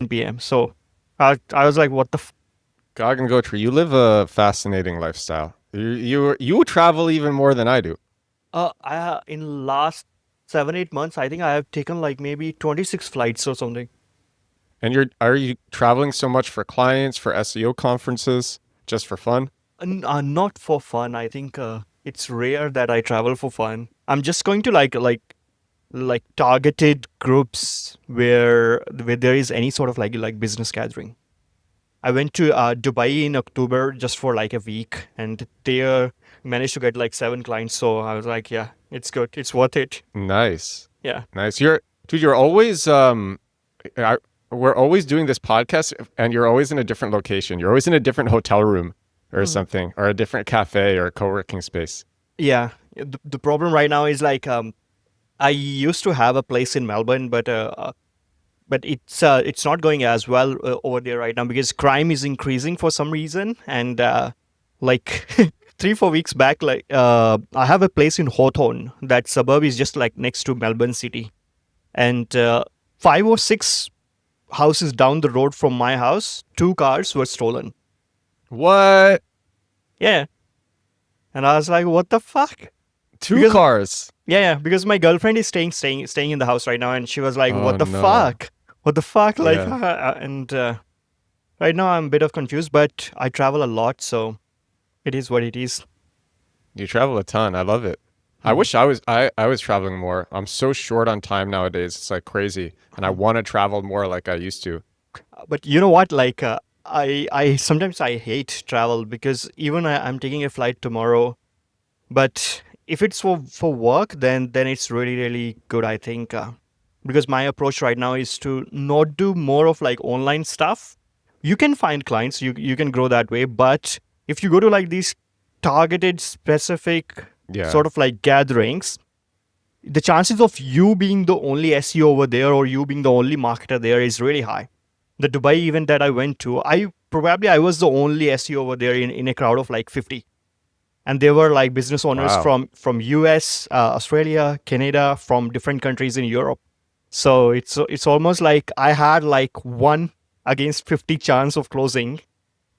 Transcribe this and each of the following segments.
p.m. So I was like, what the Gagan Ghotra, you live a fascinating lifestyle. You travel even more than I do. in last 7-8 months, I think I have taken like maybe 26 flights or something. And are you traveling so much for clients, for SEO conferences, just for fun? Not for fun. I think it's rare that I travel for fun. I'm just going to like targeted groups where there is any sort of like business gathering. I went to Dubai in October just for like a week, and there managed to get like 7 clients. So I was like, yeah, it's good. It's worth it. Nice. Yeah. Nice. You're always I, we're always doing this podcast and you're always in a different location. You're always in a different hotel room or Mhm. something or a different cafe or co-working space. Yeah. The problem right now is like I used to have a place in Melbourne, but it's not going as well over there right now because crime is increasing for some reason. And like 3-4 weeks back, like I have a place in Hawthorne. That suburb is just like next to Melbourne City, and 5 or 6 houses down the road from my house, 2 cars were stolen. What? Yeah, and I was like, what the fuck? Two Because cars. because my girlfriend is staying in the house right now, and she was like, Oh what the no. fuck? What the fuck? Like, Yeah. and right now, I'm a bit of confused, but I travel a lot, so it is what it is. You travel a ton. I love it. I Hmm. wish I was traveling more. I'm so short on time nowadays. It's like crazy. And I Hmm. want to travel more like I used to. But you know what? Like, I sometimes I hate travel because even I'm taking a flight tomorrow. But if it's for work, then it's really good. I think because my approach right now is to not do more of like online stuff. You can find clients, you can grow that way, but if you go to like these targeted, specific Yeah. sort of like gatherings, the chances of you being the only SEO over there or you being the only marketer there is really high. The Dubai event that I went to, I was the only SEO over there in a crowd of like 50, and they were like business owners Wow. from US, Australia, Canada, from different countries in Europe. So it's almost like I had like 1 against 50 chance of closing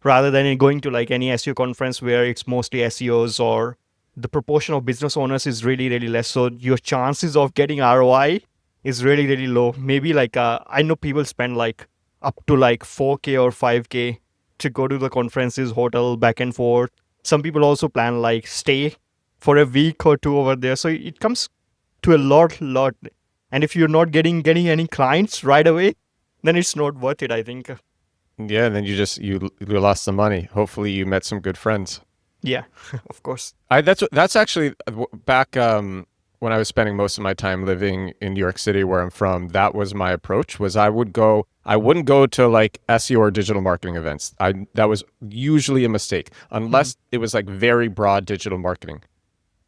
rather than in going to like any SEO conference where it's mostly SEOs or the proportion of business owners is really less. So your chances of getting ROI is really low. Maybe like I know people spend like up to like 4K or 5K to go to the conferences, hotel, back and forth. Some people also plan like stay for a week or two over there. So it comes to a lot. And if you're not getting any clients right away, then it's not worth it, I think. Yeah, and then you lost some money. Hopefully you met some good friends. Yeah, of course. That's actually back when I was spending most of my time living in New York City where I'm from. That was my approach. Was I wouldn't go to like SEO or digital marketing events. I That was usually a mistake Mhm. unless it was like very broad digital marketing.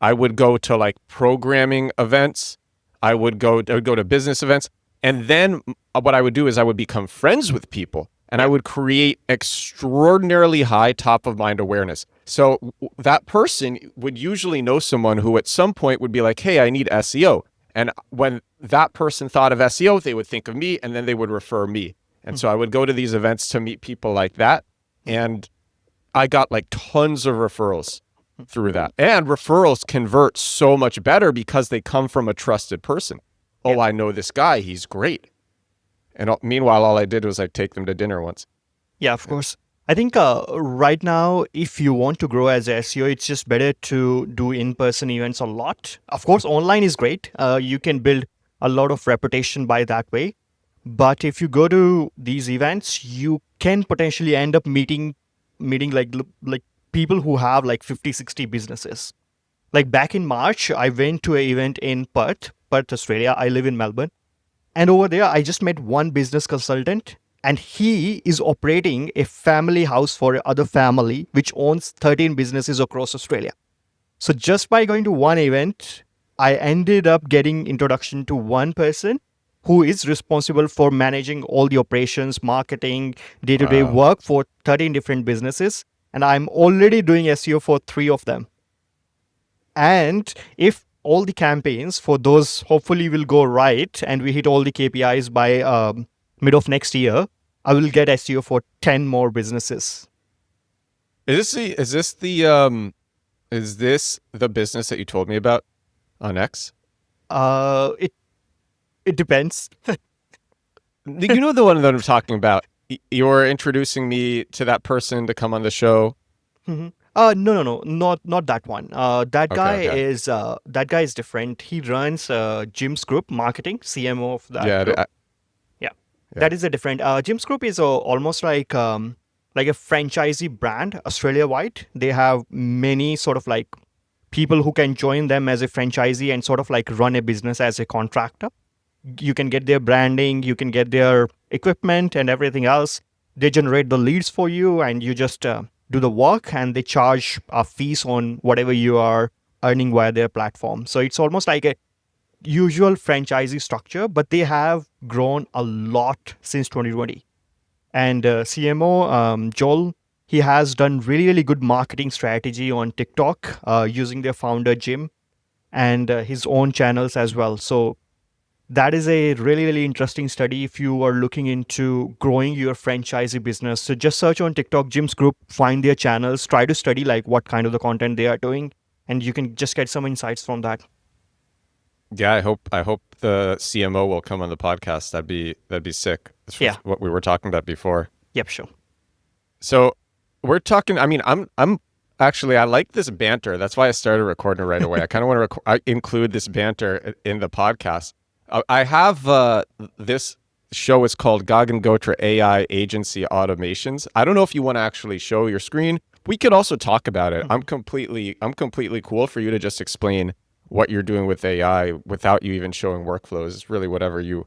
I would go to like programming events. I would go to business events. And then what I would do is I would become friends with people and I Yeah. would create extraordinarily high top of mind awareness. So that person would usually know someone who at some point would be like, "Hey, I need SEO." And when that person thought of SEO, they would think of me and then they would refer me. And Mhm. so I would go to these events to meet people like that. And I got like tons of referrals through that. And referrals convert so much better because they come from a trusted person. Yeah. Oh, I know this guy. He's great. And meanwhile, all I did was I take them to dinner once. Yeah, of course. I think right now, if you want to grow as a SEO, it's just better to do in-person events a lot. Of course, online is great. You can build a lot of reputation by that way. But if you go to these events, you can potentially end up meeting like people who have like 50, 60 businesses. Like back in March, I went to an event in Perth, Australia. I live in Melbourne. And over there, I just met one business consultant, and he is operating a family house for other family, which owns 13 businesses across Australia. So just by going to one event, I ended up getting introduction to one person who is responsible for managing all the operations, marketing, day-to-day Wow. work for 13 different businesses. And I'm already doing SEO for 3 of them. And if all the campaigns for those hopefully will go right and we hit all the KPIs by mid of next year, I will get SEO for 10 more businesses. Is this the business that you told me about on X? It depends. You know the one that I'm talking about. You're introducing me to that person to come on the show. Mhm. No, not that one. Okay. That guy is different. He runs Jim's Group Marketing, CMO of that Yeah, group. Yeah, yeah. that is a different. Jim's Group is almost like a franchisee brand, Australia wide. They have many sort of like people who can join them as a franchisee and sort of like run a business as a contractor. You can get their branding, you can get their equipment and everything else. They generate the leads for you, and you just do the work, and they charge fees on whatever you are earning via their platform. So it's almost like a usual franchisee structure, but they have grown a lot since 2020. And CMO Joel, he has done really, really good marketing strategy on TikTok using their founder Jim and his own channels as well. So that is a really, really interesting study if you are looking into growing your franchisee business. So just search on TikTok, Jim's Group, find their channels, try to study like what kind of the content they are doing, and you can just get some insights from that. Yeah, I hope the CMO will come on the podcast. That'd be sick. That's Yeah. what we were talking about before. Yep, sure. So we're talking. I mean, I'm actually I like this banter. That's why I started recording right away. I kind of want to include this banter in the podcast. I have this show is called Gagan Ghotra AI Agency Automations. I don't know if you want to actually show your screen. We could also talk about it. I'm completely cool for you to just explain what you're doing with AI without you even showing workflows. It's really whatever Yeah.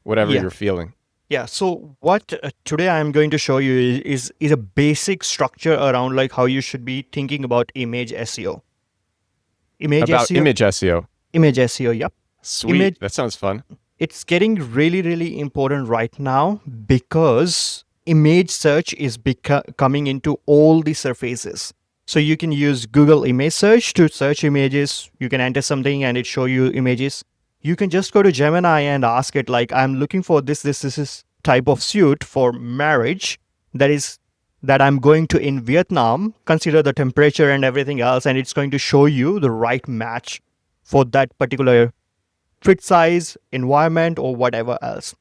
you're feeling. Yeah. So what today I'm going to show you is a basic structure around like how you should be thinking about image SEO. Image About SEO. image SEO. Image SEO. Yep. Sweet. Image. That sounds fun. It's getting really, really important right now because image search is coming into all the surfaces. So you can use Google image search to search images. You can enter something and it show you images. You can just go to Gemini and ask it like, I'm looking for this type of suit for marriage that I'm going to in Vietnam. Consider the temperature and everything else, and it's going to show you the right match for that particular fit size, environment, or whatever else.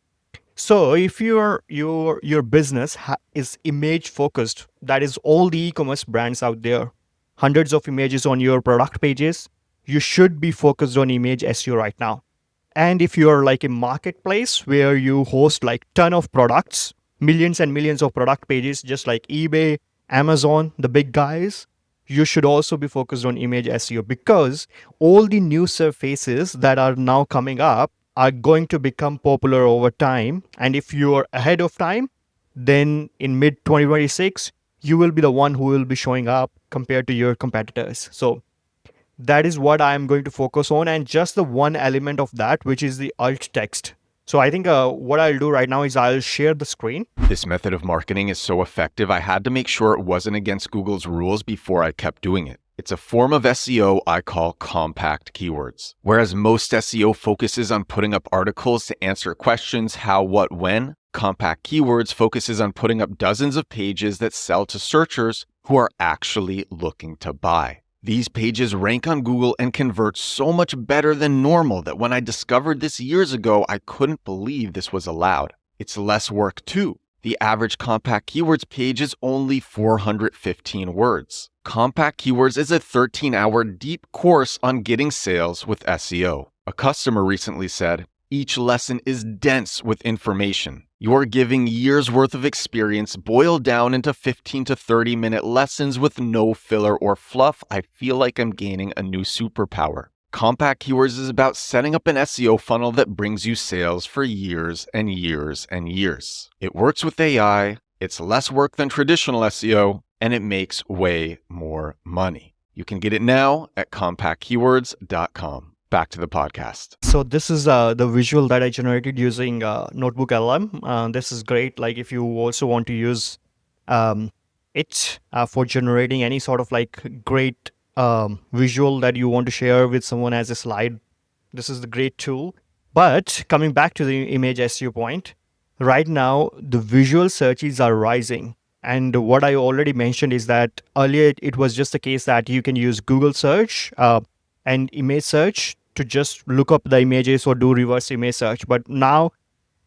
So if your business is image focused, that is all the e-commerce brands out there, hundreds of images on your product pages, you should be focused on image SEO right now. And if you're like a marketplace where you host like ton of products, millions and millions of product pages, just like eBay, Amazon, the big guys, you should also be focused on image SEO because all the new surfaces that are now coming up are going to become popular over time. And if you are ahead of time, then in mid 2026, you will be the one who will be showing up compared to your competitors. So that is what I am going to focus on, and just the one element of that, which is the alt text. So I think what I'll do right now is I'll share the screen. This method of marketing is so effective, I had to make sure it wasn't against Google's rules before I kept doing it. It's a form of SEO I call compact keywords. Whereas most SEO focuses on putting up articles to answer questions how, what, when, compact keywords focuses on putting up dozens of pages that sell to searchers who are actually looking to buy. These pages rank on Google and convert so much better than normal that when I discovered this years ago, I couldn't believe this was allowed. It's less work too. The average compact keywords page is only 415 words. Compact Keywords is a 13-hour deep course on getting sales with SEO. A customer recently said, "Each lesson is dense with information. You're giving years worth of experience boiled down into 15 to 30 minute lessons with no filler or fluff. I feel like I'm gaining a new superpower." Compact Keywords is about setting up an SEO funnel that brings you sales for years and years and years. It works with AI, it's less work than traditional SEO, and it makes way more money. You can get it now at compactkeywords.com. Back to the podcast. So this is the visual that I generated using Notebook LM. This is great. Like if you also want to use it for generating any sort of like great visual that you want to share with someone as a slide, this is the great tool. But coming back to the image SEO point, right now the visual searches are rising. And what I already mentioned is that earlier it was just the case that you can use Google search and image search to just look up the images or do reverse image search. But now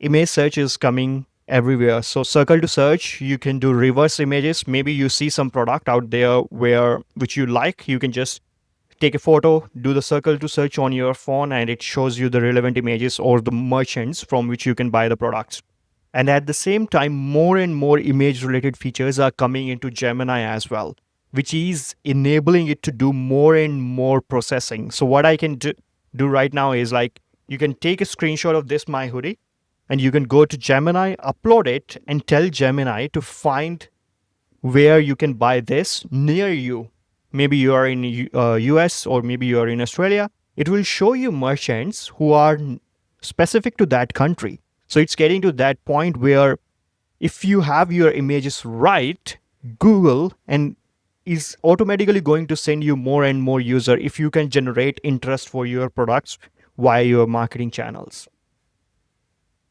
image search is coming everywhere. So circle to search, you can do reverse images. Maybe you see some product out there where which you like, you can just take a photo, do the circle to search on your phone, and it shows you the relevant images or the merchants from which you can buy the products. And at the same time, more and more image related features are coming into Gemini as well, which is enabling it to do more and more processing. So, what I can do right now is like you can take a screenshot of this, my hoodie, and you can go to Gemini, upload it, and tell Gemini to find where you can buy this near you. Maybe you are in US or maybe you are in Australia. It will show you merchants who are specific to that country. So it's getting to that point where if you have your images right, Google and is automatically going to send you more and more user if you can generate interest for your products via your marketing channels.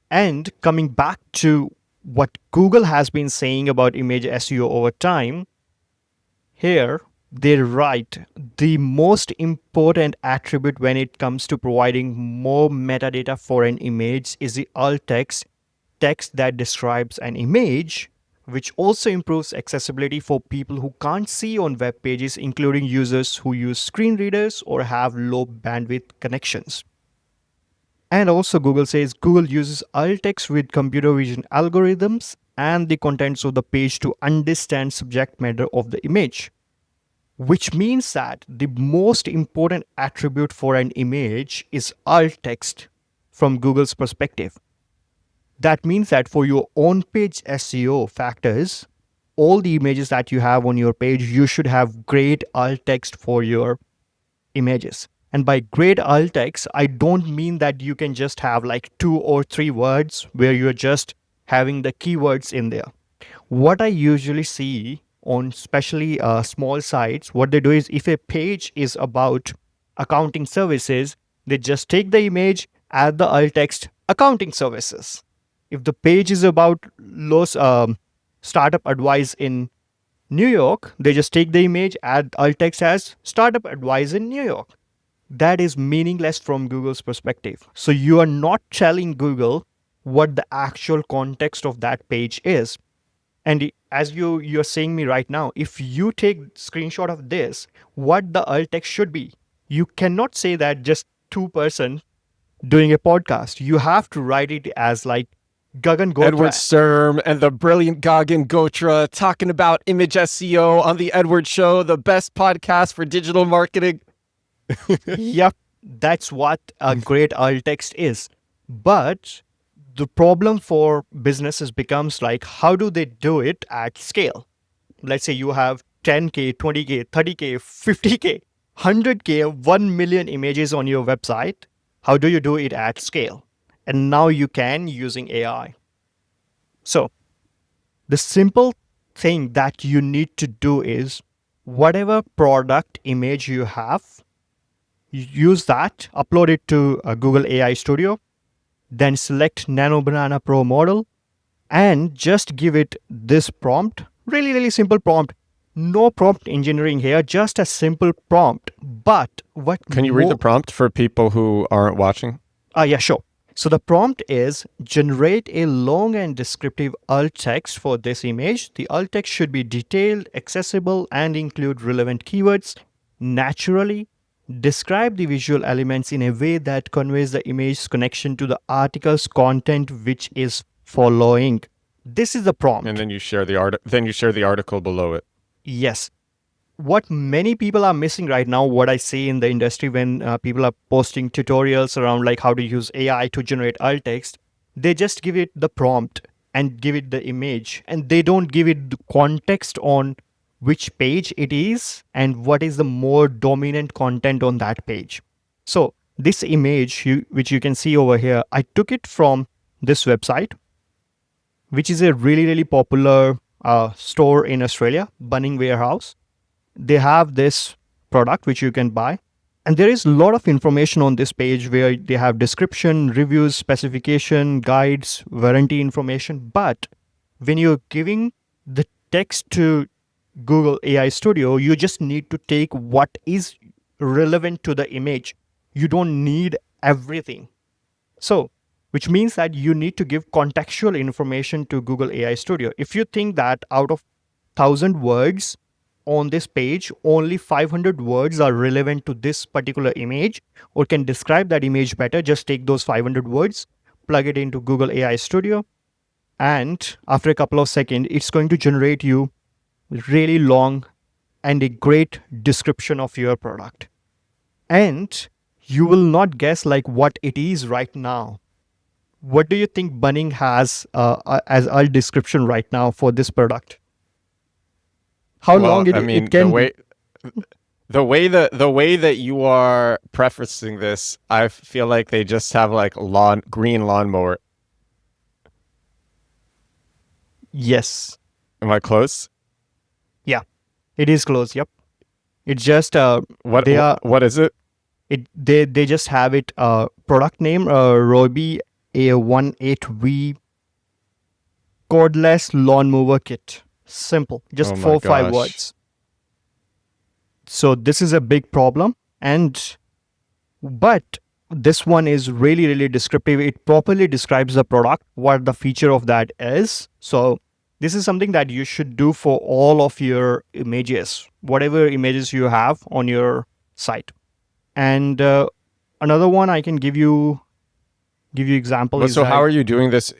And coming back to what Google has been saying about image SEO over time, here they write the most important attribute when it comes to providing more metadata for an image is the alt text that describes an image, which also improves accessibility for people who can't see on web pages, including users who use screen readers or have low bandwidth connections. And also, Google says Google uses alt text with computer vision algorithms and the contents of the page to understand subject matter of the image, which means that the most important attribute for an image is alt text from Google's perspective. That means that for your on page SEO factors, all the images that you have on your page, you should have great alt text for your images. And by great alt text, I don't mean that you can just have like 2 or 3 words where you're just having the keywords in there. What I usually see on especially small sites, what they do is if a page is about accounting services, they just take the image, add the alt text accounting services. If the page is about Los startup advice in New York, they just take the image, add alt text as startup advice in New York. That is meaningless from Google's perspective. So you are not telling Google what the actual context of that page is. And as you're saying me right now, if you take screenshot of this, what the alt text should be, you cannot say that just 2 person doing a podcast. You have to write it as like Gagan Edward Ghotra. Sturm and the brilliant Gagan Ghotra talking about image SEO on the Edward Show, the best podcast for digital marketing. Yep, that's what a great alt text is. But the problem for businesses becomes like, how do they do it at scale? Let's say you have 10K, 20K, 30K, 50K, 100K, 1 million images on your website. How do you do it at scale? And now you can using AI. So the simple thing that you need to do is whatever product image you have, you use that, upload it to Google AI Studio, then select Nano Banana Pro model and just give it this prompt. Really, really simple prompt. No prompt engineering here, just a simple prompt. But what Can you read the prompt for people who aren't watching? Yeah, sure. So the prompt is generate a long and descriptive alt text for this image. The alt text should be detailed, accessible, and include relevant keywords. Naturally, describe the visual elements in a way that conveys the image's connection to the article's content which is following. This is the prompt. And then you share the article below it. Yes. What many people are missing right now, what I see in the industry when people are posting tutorials around like how to use AI to generate alt text, they just give it the prompt and give it the image, and they don't give it the context on which page it is and what is the more dominant content on that page. So this image, which you can see over here, I took it from this website, which is a really, really popular store in Australia, Bunning Warehouse. They have this product which you can buy. And there is a lot of information on this page where they have description, reviews, specification, guides, warranty information. But when you're giving the text to Google AI Studio, you just need to take what is relevant to the image. You don't need everything. So, which means that you need to give contextual information to Google AI Studio. If you think that out of 1,000 words on this page, only 500 words are relevant to this particular image or can describe that image better, just take those 500 words, plug it into Google AI Studio, and after a couple of seconds, it's going to generate you really long and a great description of your product. And you will not guess like what it is right now. What do you think Bunning has as a description right now for this product? How long it can be? The way that you are prefacing this, I feel like they just have like green lawnmower. Yes. Am I close? Yeah, it is close. Yep. It's just What is it? They just have it product name Roby A18V cordless lawnmower kit. Simple, just Oh my 4-5 gosh. words. So this is a big problem, but this one is really descriptive. It properly describes the product, what the feature of that is. So this is something that you should do for all of your images, whatever images you have on your site. And another one I can give you example is So that, how are you doing this?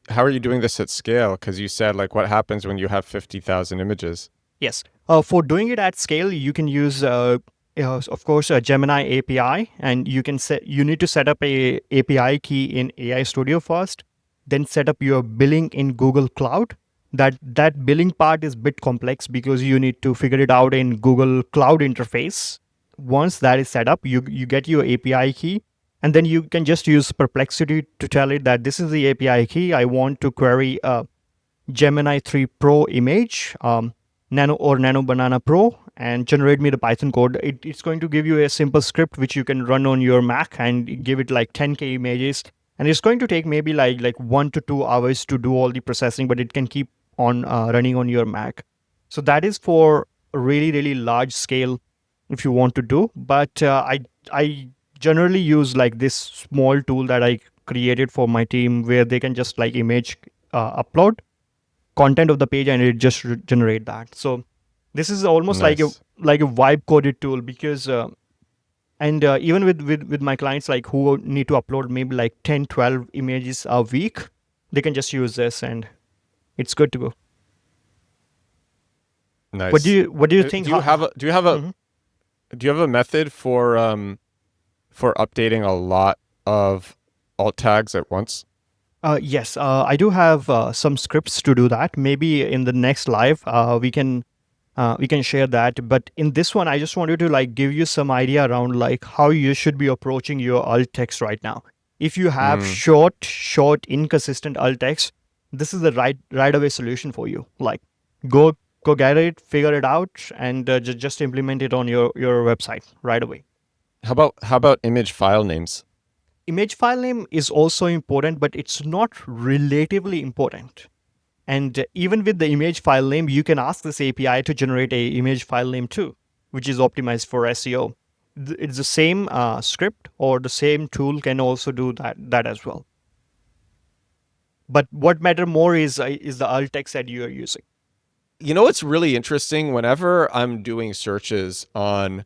How are you doing this at scale? Because you said like what happens when you have 50,000 images? yes, for doing it at scale, you can use of course a Gemini API, and you need to set up a API key in AI Studio first, then set up your billing in Google Cloud. That billing part is a bit complex because you need to figure it out in Google Cloud interface. Once that is set up, you get your API key, and then you can just use Perplexity to tell it that this is the API key. I want to query a Gemini 3 Pro image, Nano Banana Pro, and generate me the Python code. It's going to give you a simple script which you can run on your Mac and give it like 10K images. And it's going to take maybe like 1 to 2 hours to do all the processing, but it can keep on running on your Mac. So that is for really large scale if you want to do. But I generally use like this small tool that I created for my team where they can just like image upload content of the page and it just generate that. So this is almost Nice. like a vibe coded tool because even with my clients like who need to upload maybe like 10-12 images a week, they can just use this and it's good to go. Nice. What do you think? Do you have a method for updating a lot of alt tags at once? Yes, I do have some scripts to do that. Maybe in the next live, we can share that. But in this one, I just wanted to like give you some idea around like how you should be approaching your alt text right now. If you have short, inconsistent alt text, this is the right away solution for you. Like go get it, figure it out, and just implement it on your website right away. How about image file names? Image file name is also important, but it's not relatively important. And even with the image file name, you can ask this API to generate a image file name too, which is optimized for SEO. It's the same script or the same tool can also do that as well. But what matter more is the alt text that you are using. You know what's really interesting? Whenever I'm doing searches on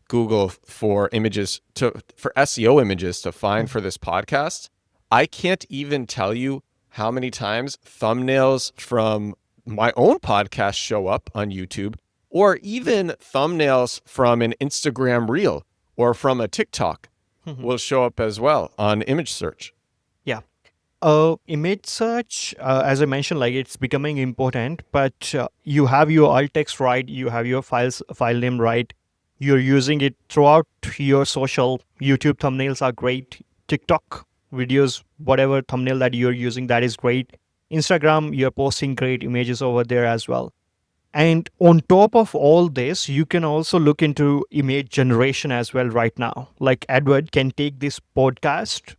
Google for images for SEO images to find for this podcast, I can't even tell you how many times thumbnails from my own podcast show up on YouTube, or even thumbnails from an Instagram reel or from a TikTok will show up as well on image search. Yeah. Image search, as I mentioned, like it's becoming important, but you have your alt text right, you have your file name right, you're using it throughout your social. YouTube thumbnails are great. TikTok videos, whatever thumbnail that you're using, that is great. Instagram, you're posting great images over there as well. And on top of all this, you can also look into image generation as well right now. Like Edward can take this podcast,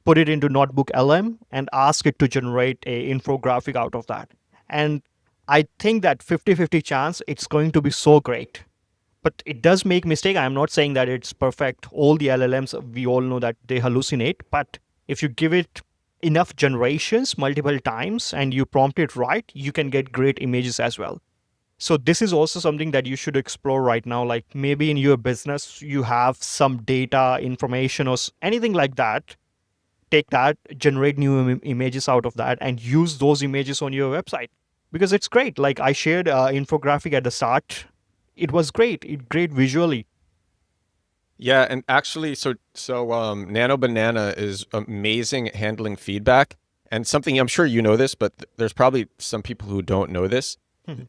put it into Notebook LM, and ask it to generate a infographic out of that. And I think that 50-50 chance it's going to be so great. But it does make mistake. I'm not saying that it's perfect. All the LLMs, we all know that they hallucinate. But if you give it enough generations multiple times and you prompt it right, you can get great images as well. So this is also something that you should explore right now. Like maybe in your business, you have some data, information, or anything like that. Take that, generate new images out of that, and use those images on your website because it's great. Like I shared infographic at the start. It was great. It great visually. Yeah, and actually, Nano Banana is amazing at handling feedback. And something I'm sure you know this, but there's probably some people who don't know this.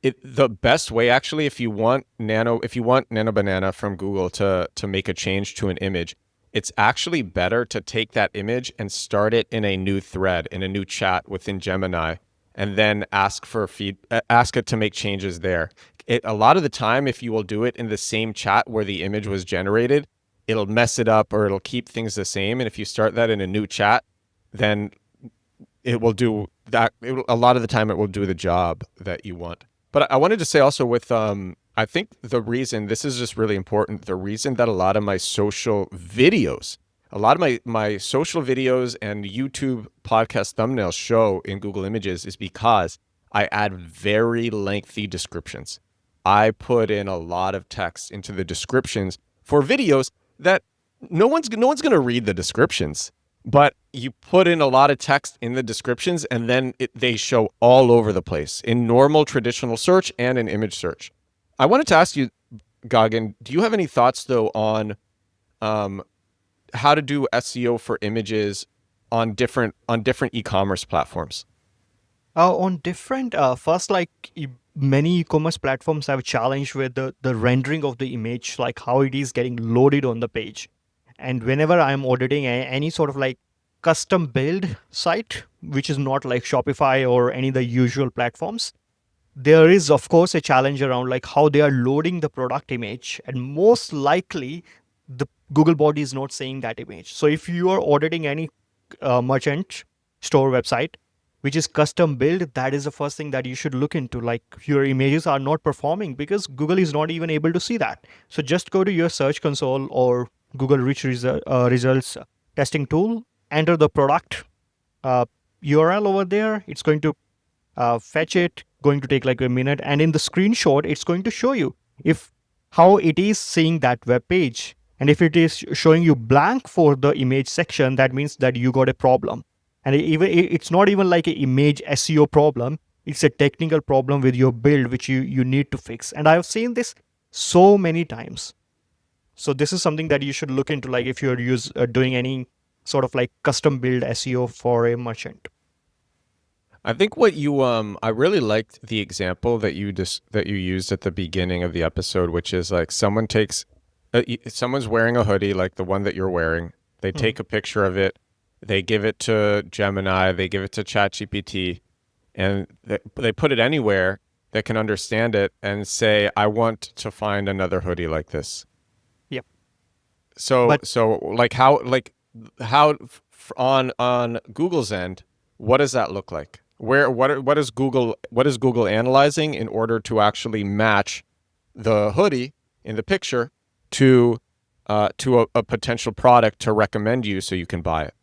The best way, actually, if you want Nano Banana from Google to make a change to an image, it's actually better to take that image and start it in a new thread, in a new chat within Gemini, and then ask it to make changes there. A lot of the time, if you will do it in the same chat where the image was generated, it'll mess it up or it'll keep things the same. And if you start that in a new chat, then it will do that. A lot of the time, it will do the job that you want. But I wanted to say also with, I think the reason, this is just really important, the reason that a lot of my social videos and YouTube podcast thumbnails show in Google Images is because I add very lengthy descriptions. I put in a lot of text into the descriptions for videos that no one's going to read the descriptions, but you put in a lot of text in the descriptions and then they show all over the place in normal traditional search and in image search. I wanted to ask you, Gagan, do you have any thoughts though on how to do SEO for images on different e-commerce platforms? On different, first, like many e-commerce platforms have a challenge with the rendering of the image, like how it is getting loaded on the page. And whenever I'm auditing any sort of like custom build site, which is not like Shopify or any of the usual platforms, there is of course a challenge around like how they are loading the product image, and most likely the Google bot is not seeing that image. So if you are auditing any merchant store website which is custom build, that is the first thing that you should look into. Like your images are not performing because Google is not even able to see that. So just go to your search console or Google Rich Results testing tool, enter the product URL over there. It's going to fetch it, going to take like a minute. And in the screenshot, it's going to show you how it is seeing that web page. And if it is showing you blank for the image section, that means that you got a problem. And it's not even like an image SEO problem. It's a technical problem with your build, which you need to fix. And I've seen this so many times. So this is something that you should look into, like if you're doing any sort of like custom build SEO for a merchant. I think what I really liked the example that you used at the beginning of the episode, which is like someone's wearing a hoodie like the one that you're wearing. They take a picture of it. They give it to Gemini, they give it to ChatGPT, and they put it anywhere that can understand it and say, I want to find another hoodie like this. Yep. So on Google's end, what does that look like? What is Google analyzing in order to actually match the hoodie in the picture to a potential product to recommend you so you can buy it?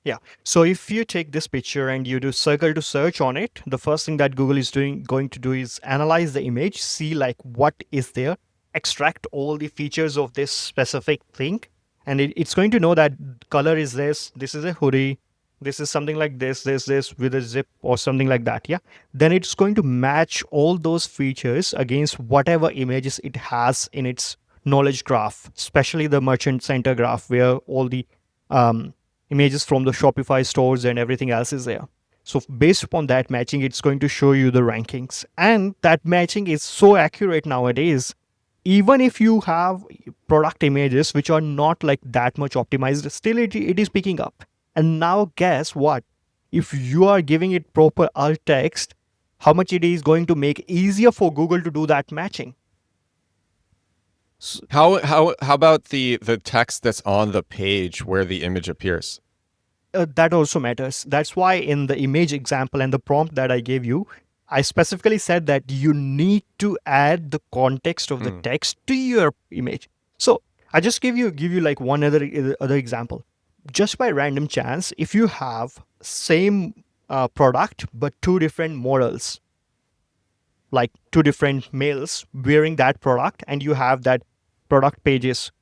Yeah. So if you take this picture and you do circle to search on it, the first thing that Google is going to do is analyze the image, see like what is there, extract all the features of this specific thing. And it's going to know that color is this is a hoodie, this is something like this with a zip or something like that. Yeah. Then it's going to match all those features against whatever images it has in its knowledge graph, especially the merchant center graph where all the images from the Shopify stores and everything else is there. So based upon that matching, it's going to show you the rankings. And that matching is so accurate nowadays. Even if you have product images which are not like that much optimized, still it is picking up. And now guess what? If you are giving it proper alt text, how much it is going to make easier for Google to do that matching. How about the text that's on the page where the image appears? That also matters. That's why in the image example and the prompt that I gave you, I specifically said that you need to add the context of the text to your image. So I just give you like one other example. Just by random chance, if you have same product but two different models, like two different males wearing that product, and you have that product pages,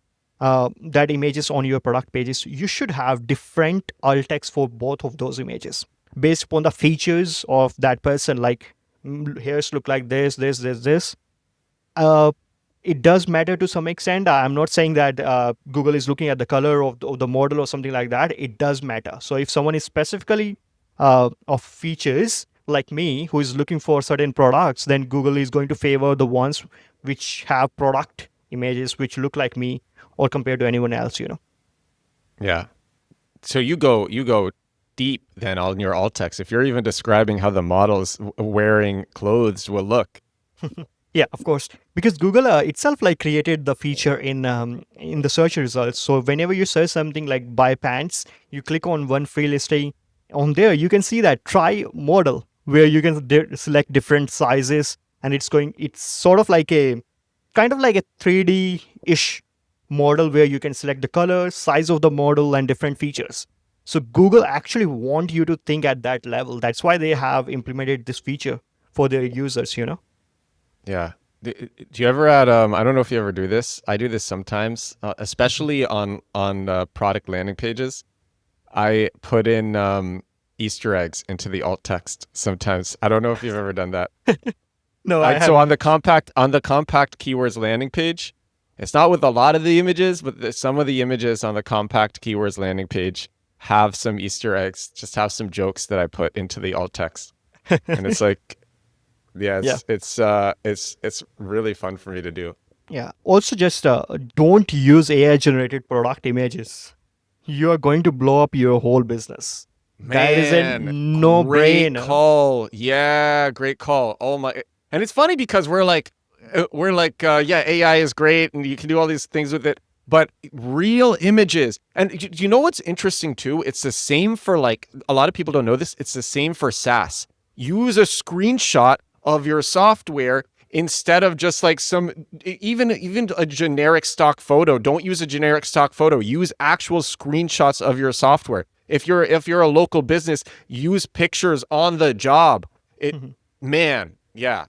that images on your product pages, you should have different alt text for both of those images based upon the features of that person. Like hairs look like this. uh, it does matter to some extent. I'm not saying that Google is looking at the color of the model or something like that. It does matter. So if someone is specifically of features like me who is looking for certain products, then Google is going to favor the ones which have product images which look like me or compared to anyone else, Yeah. So you go deep then on your alt text. If you're even describing how the models wearing clothes will look. Yeah, of course, because Google itself like created the feature in the search results. So whenever you search something like buy pants, you click on one free listing on there, you can see that try model where you can select different sizes, and it's sort of like a kind of like a 3D ish model where you can select the color, size of the model, and different features. So Google actually want you to think at that level. That's why they have implemented this feature for their users. Yeah. Do you ever add I don't know if you ever do this. I do this sometimes, especially on product landing pages. I put in Easter eggs into the alt text sometimes. I don't know if you've ever done that. No, So on the compact keywords landing page, it's not with a lot of the images, but some of the images on the compact keywords landing page have some Easter eggs, just have some jokes that I put into the alt text. And it's like, yeah, it's really fun for me to do. Yeah. Also, just don't use AI generated product images. You are going to blow up your whole business. That is a Man, no great brainer. call. Yeah, great call. Oh my. And it's funny because yeah, AI is great and you can do all these things with it, but real images. And do you know what's interesting too? It's the same for like, a lot of people don't know this. It's the same for SaaS. Use a screenshot of your software instead of just like even a generic stock photo. Don't use a generic stock photo. Use actual screenshots of your software. If you're a local business, use pictures on the job. Man, yeah.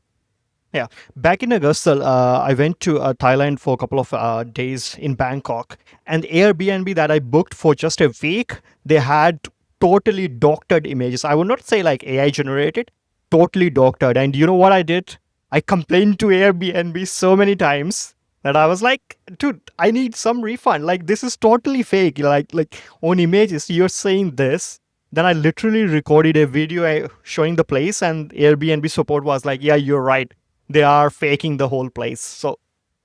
Yeah. Back in Augusta, I went to Thailand for a couple of days in Bangkok, and Airbnb that I booked for just a week, they had totally doctored images. I would not say like AI generated, totally doctored. And you know what I did? I complained to Airbnb so many times that I was like, dude, I need some refund. Like this is totally fake. Like on images, you're saying this. Then I literally recorded a video showing the place, and Airbnb support was like, yeah, you're right. They are faking the whole place. So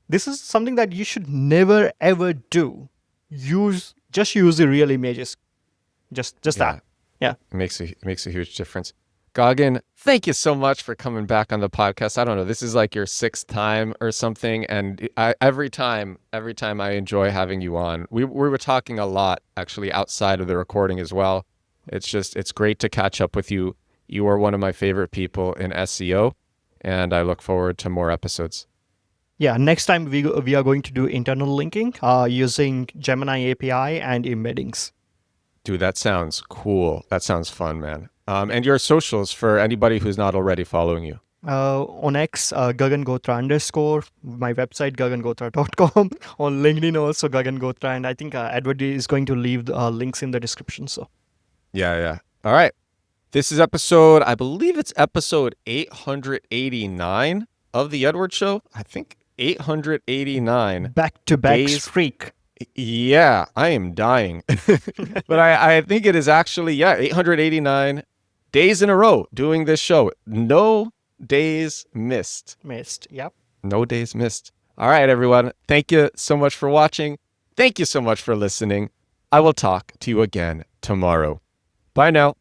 this is something that you should never ever do. Use the real images. Just Yeah. that. Yeah. It makes a huge difference. Gagan, thank you so much for coming back on the podcast. I don't know, this is like your 6th time or something, and every time I enjoy having you on. We were talking a lot actually outside of the recording as well. It's great to catch up with you. You are one of my favorite people in SEO, and I look forward to more episodes. Yeah, next time we are going to do internal linking using Gemini API and embeddings. Dude, that sounds cool. That sounds fun, man. And your socials for anybody who's not already following you. On X, Gagan Ghotra _ my website, gagangotra.com. On LinkedIn also, Gagan Ghotra. And I think Edward is going to leave the links in the description. So Yeah. All right. This is I believe it's episode 889 of The Edward Show. I think 889. back-to-back days. streak. Yeah, I am dying. But I think it is actually, 889 days in a row doing this show. No days missed. Yep. No days missed. All right, everyone. Thank you so much for watching. Thank you so much for listening. I will talk to you again tomorrow. Bye now.